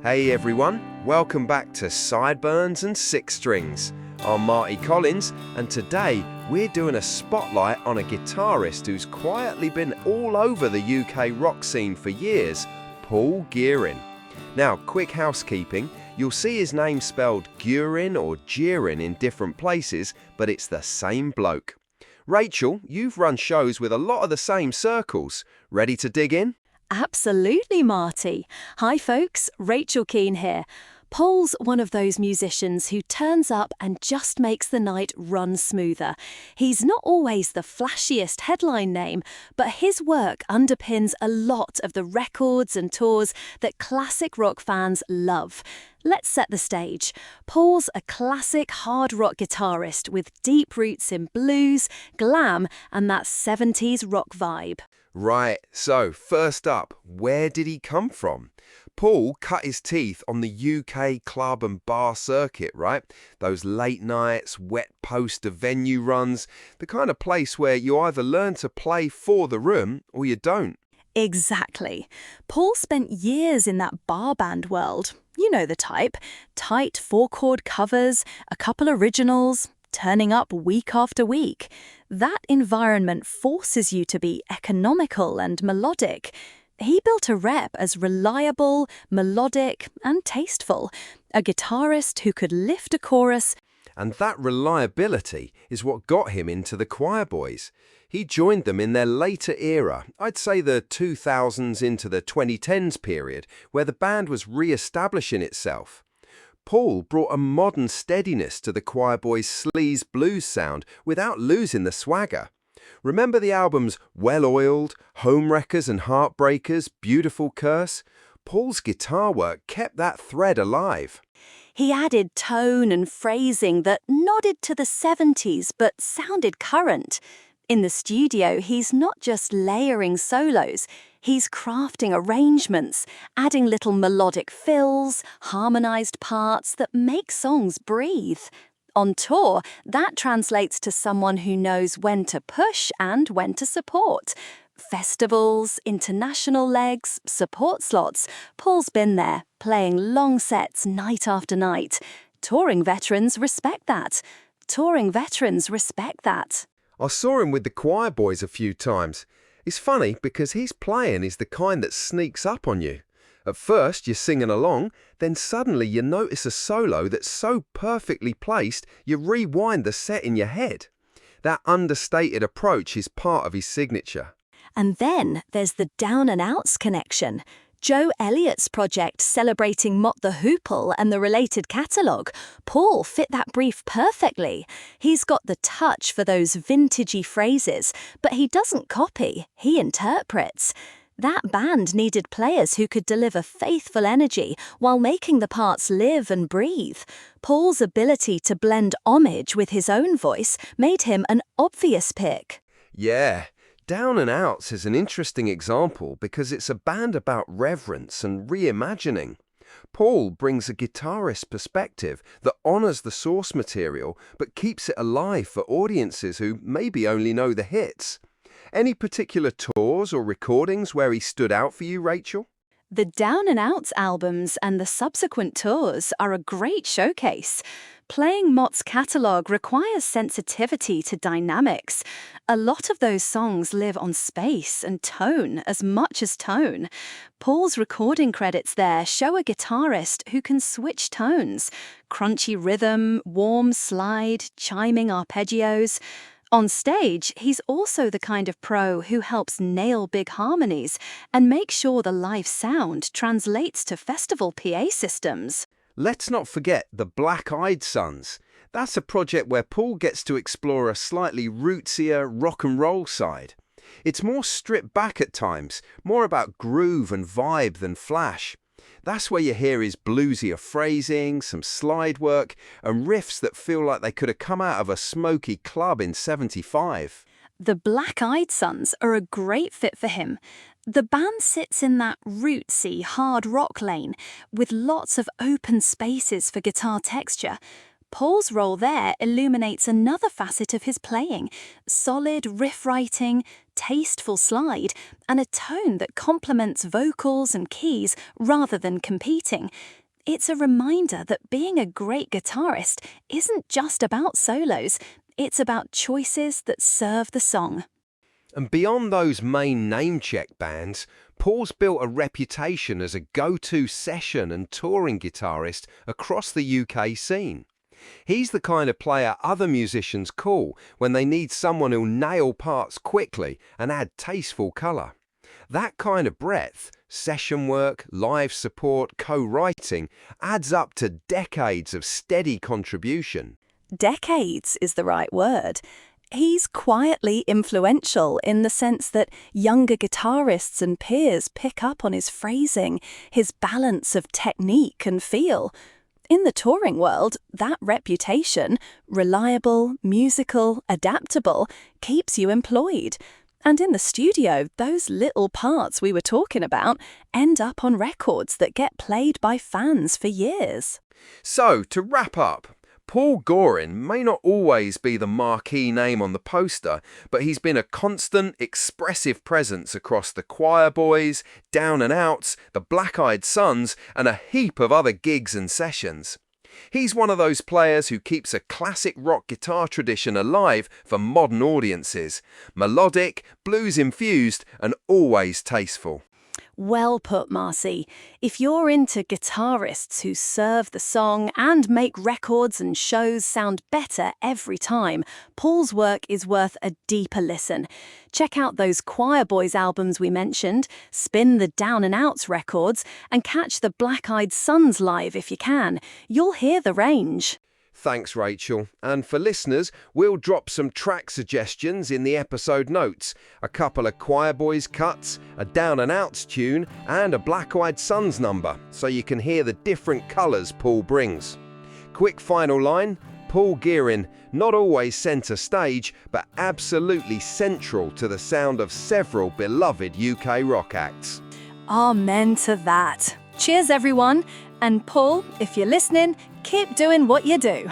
Hey everyone, welcome back to Sideburns and Six Strings. I'm Marty Collins, and today we're doing a spotlight on a guitarist who's quietly been all over the UK rock scene for years, Paul Guerin. Now, quick housekeeping, you'll see his name spelled Guerin or Guerin in different places, but it's the same bloke. Rachel, you've run shows with a lot of the same circles. Ready to dig in? Absolutely, Marty. Hi folks, Rachel Keane here. Paul's one of those musicians who turns up and just makes the night run smoother. He's not always the flashiest headline name, but his work underpins a lot of the records and tours that classic rock fans love. Let's set the stage. Paul's a classic hard rock guitarist with deep roots in blues, glam, and that 70s rock vibe. Right, so first up, where did he come from? Paul cut his teeth on the UK club and bar circuit, right? Those late nights, wet poster venue runs, the kind of place where you either learn to play for the room or you don't. Exactly. Paul spent years in that bar band world. You know the type. Tight four-chord covers, a couple originals, turning up week after week. That environment forces you to be economical and melodic. He built a rep as reliable, melodic, and tasteful, a guitarist who could lift a chorus. And that reliability is what got him into the Quireboys. He joined them in their later era, I'd say the 2000s into the 2010s period, where the band was re-establishing itself. Paul brought a modern steadiness to the Quireboys' sleaze blues sound without losing the swagger. Remember the albums Well-Oiled, Homewreckers and Heartbreakers, Beautiful Curse? Paul's guitar work kept that thread alive. He added tone and phrasing that nodded to the 70s but sounded current. In the studio, he's not just layering solos, he's crafting arrangements, adding little melodic fills, harmonized parts that make songs breathe. On tour, that translates to someone who knows when to push and when to support. Festivals, international legs, support slots. Paul's been there, playing long sets night after night. Touring veterans respect that. Touring veterans respect that. I saw him with the Quireboys a few times. It's funny because his playing is the kind that sneaks up on you. At first you're singing along, then suddenly you notice a solo that's so perfectly placed you rewind the set in your head. That understated approach is part of his signature. And then there's the Down and Outz connection. Joe Elliott's project celebrating Mott the Hoople and the related catalogue. Paul fit that brief perfectly. He's got the touch for those vintagey phrases, but he doesn't copy, he interprets. That band needed players who could deliver faithful energy while making the parts live and breathe. Paul's ability to blend homage with his own voice made him an obvious pick. Yeah. Down and Outz is an interesting example because it's a band about reverence and reimagining. Paul brings a guitarist perspective that honours the source material but keeps it alive for audiences who maybe only know the hits. Any particular tours or recordings where he stood out for you, Rachel? The Down and Outz albums and the subsequent tours are a great showcase. Playing Mott's catalogue requires sensitivity to dynamics. A lot of those songs live on space and tone as much as tone. Paul's recording credits there show a guitarist who can switch tones. Crunchy rhythm, warm slide, chiming arpeggios. On stage, he's also the kind of pro who helps nail big harmonies and make sure the live sound translates to festival PA systems. Let's not forget the Black-Eyed Sons. That's a project where Paul gets to explore a slightly rootsier rock and roll side. It's more stripped back at times, more about groove and vibe than flash. That's where you hear his bluesier phrasing, some slide work, and riffs that feel like they could have come out of a smoky club in '75. The Black-Eyed Sons are a great fit for him. The band sits in that rootsy, hard rock lane, with lots of open spaces for guitar texture. Paul's role there illuminates another facet of his playing: solid riff writing, tasteful slide, and a tone that complements vocals and keys rather than competing. It's a reminder that being a great guitarist isn't just about solos, it's about choices that serve the song. And beyond those main name-check bands, Paul's built a reputation as a go-to session and touring guitarist across the UK scene. He's the kind of player other musicians call when they need someone who'll nail parts quickly and add tasteful colour. That kind of breadth, session work, live support, co-writing, adds up to decades of steady contribution. Decades is the right word. He's quietly influential in the sense that younger guitarists and peers pick up on his phrasing, his balance of technique and feel. In the touring world, that reputation, reliable, musical, adaptable, keeps you employed. And in the studio, those little parts we were talking about end up on records that get played by fans for years. So, to wrap up, Paul Guerin may not always be the marquee name on the poster, but he's been a constant, expressive presence across the Quireboys, Down and Outz, the Black Eyed Sons, and a heap of other gigs and sessions. He's one of those players who keeps a classic rock guitar tradition alive for modern audiences. Melodic, blues-infused, and always tasteful. Well put, Marcy. If you're into guitarists who serve the song and make records and shows sound better every time, Paul's work is worth a deeper listen. Check out those Quireboys albums we mentioned, spin the Down and Outs records, and catch the Black Eyed Sons live if you can. You'll hear the range. Thanks, Rachel. And for listeners, we'll drop some track suggestions in the episode notes. A couple of Quireboys cuts, a Down and Outs tune, and a Black Eyed Sons number, so you can hear the different colours Paul brings. Quick final line, Paul Guerin, not always centre stage, but absolutely central to the sound of several beloved UK rock acts. Amen to that. Cheers, everyone. And Paul, if you're listening, keep doing what you do.